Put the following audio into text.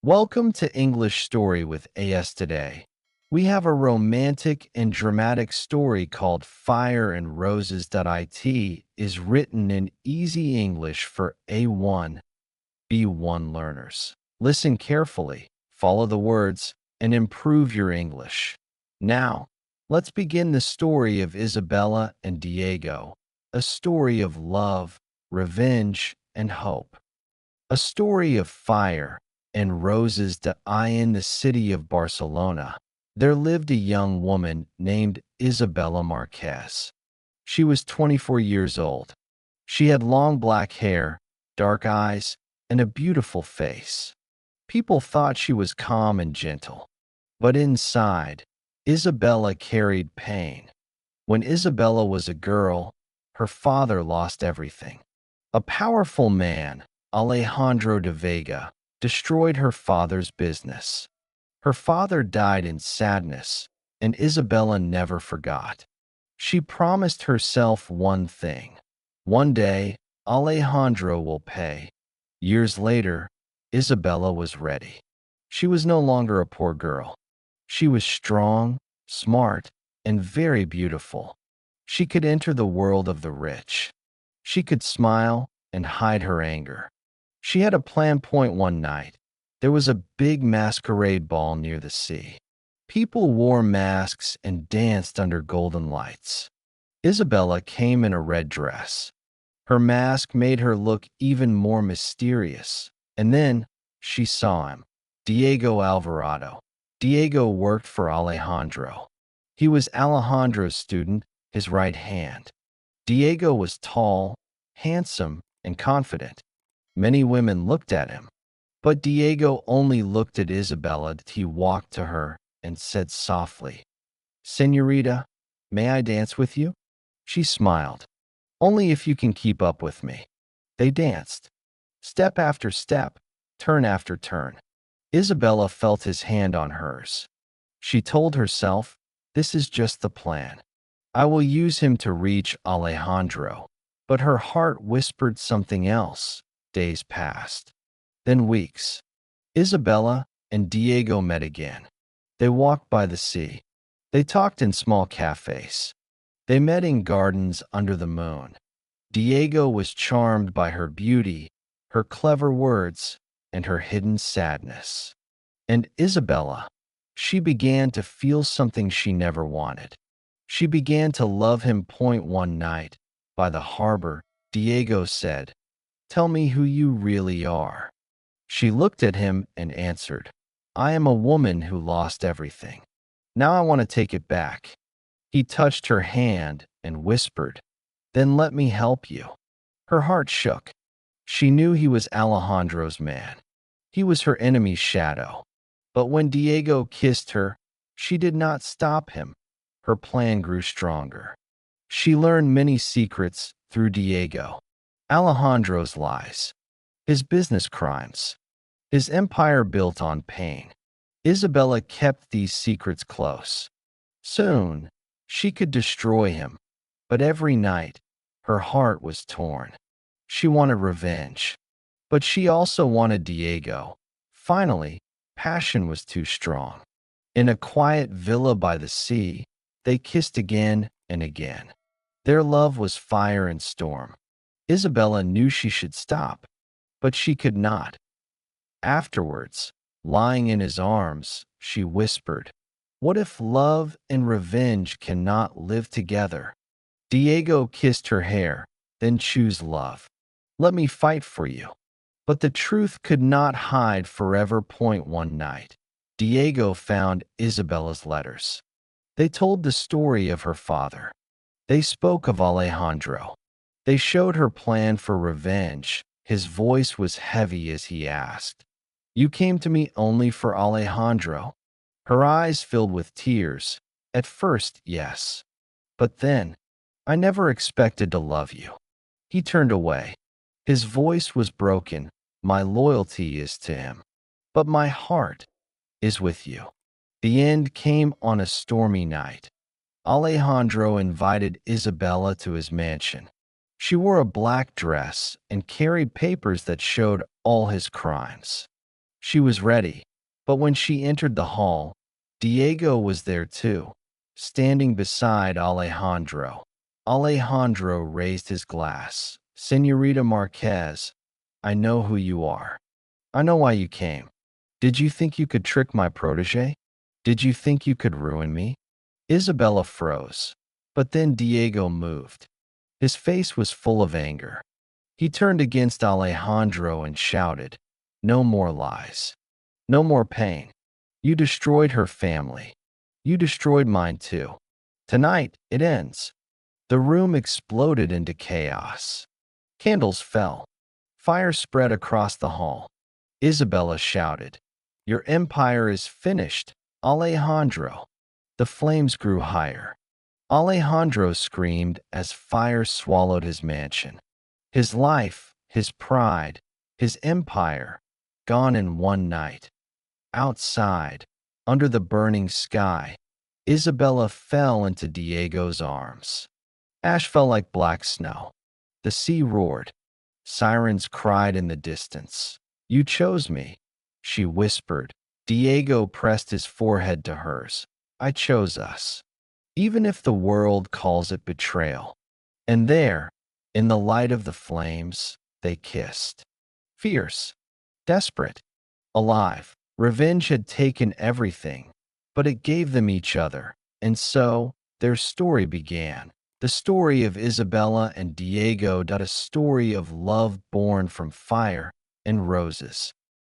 Welcome to English Story with AS today. We have a romantic and dramatic story called Fire and Roses. It is written in easy English for A1-B1 learners. Listen carefully, follow the words, and improve your English. Now, let's begin the story of Isabella and Diego, a story of love, revenge, and hope. A story of fire and roses. In the city of Barcelona, there lived a young woman named Isabella Marquez. She was 24 years old. She had long black hair, dark eyes, and a beautiful face. People thought she was calm and gentle, but inside, Isabella carried pain. When Isabella was a girl, her father lost everything. A powerful man, Alejandro de Vega, destroyed her father's business. Her father died in sadness, and Isabella never forgot. She promised herself one thing. One day, Alejandro will pay. Years later, Isabella was ready. She was no longer a poor girl. She was strong, smart, and very beautiful. She could enter the world of the rich. She could smile and hide her anger. She had a plan. One night, there was a big masquerade ball near the sea. People wore masks and danced under golden lights. Isabella came in a red dress. Her mask made her look even more mysterious. And then she saw him, Diego Alvarado. Diego worked for Alejandro. He was Alejandro's student, his right hand. Diego was tall, handsome, and confident. Many women looked at him, but Diego only looked at Isabella. He walked to her and said softly, "Señorita, may I dance with you?" She smiled. "Only if you can keep up with me." They danced, step after step, turn after turn. Isabella felt his hand on hers. She told herself, "This is just the plan. I will use him to reach Alejandro." But her heart whispered something else. Days passed, then weeks. Isabella and Diego met again. They walked by the sea. They talked in small cafes. They met in gardens under the moon. Diego was charmed by her beauty, her clever words, and her hidden sadness. And Isabella, she began to feel something she never wanted. She began to love him. One night, by the harbor, Diego said, "Tell me who you really are." She looked at him and answered, "I am a woman who lost everything. Now I want to take it back." He touched her hand and whispered, "Then let me help you." Her heart shook. She knew he was Alejandro's man. He was her enemy's shadow. But when Diego kissed her, she did not stop him. Her plan grew stronger. She learned many secrets through Diego. Alejandro's lies, his business crimes, his empire built on pain. Isabella kept these secrets close. Soon, she could destroy him, but every night, her heart was torn. She wanted revenge, but she also wanted Diego. Finally, passion was too strong. In a quiet villa by the sea, they kissed again and again. Their love was fire and storm. Isabella knew she should stop, but she could not. Afterwards, lying in his arms, she whispered, "What if love and revenge cannot live together?" Diego kissed her hair, "Then choose love. Let me fight for you." But the truth could not hide forever. One night, Diego found Isabella's letters. They told the story of her father. They spoke of Alejandro. They showed her plan for revenge. His voice was heavy as he asked, "You came to me only for Alejandro?" Her eyes filled with tears. "At first, yes. But then, I never expected to love you." He turned away. His voice was broken. "My loyalty is to him, but my heart is with you." The end came on a stormy night. Alejandro invited Isabella to his mansion. She wore a black dress and carried papers that showed all his crimes. She was ready, but when she entered the hall, Diego was there too, standing beside Alejandro. Alejandro raised his glass. Señorita Marquez, I know who you are. I know why you came. Did you think you could trick my protege? Did you think you could ruin me? Isabella froze. But then Diego moved. His face was full of anger. He turned against Alejandro and shouted, "No more lies. No more pain. You destroyed her family. You destroyed mine too. Tonight, it ends." The room exploded into chaos. Candles fell. Fire spread across the hall. Isabella shouted, "Your empire is finished, Alejandro." The flames grew higher. Alejandro screamed as fire swallowed his mansion. His life, his pride, his empire, gone in one night. Outside, under the burning sky, Isabella fell into Diego's arms. Ash fell like black snow. The sea roared. Sirens cried in the distance. "You chose me," she whispered. Diego pressed his forehead to hers. "I chose us, even if the world calls it betrayal." And there, in the light of the flames, they kissed. Fierce, desperate, alive. Revenge had taken everything, but it gave them each other. And so, their story began. The story of Isabella and Diego, a story of love born from fire and roses.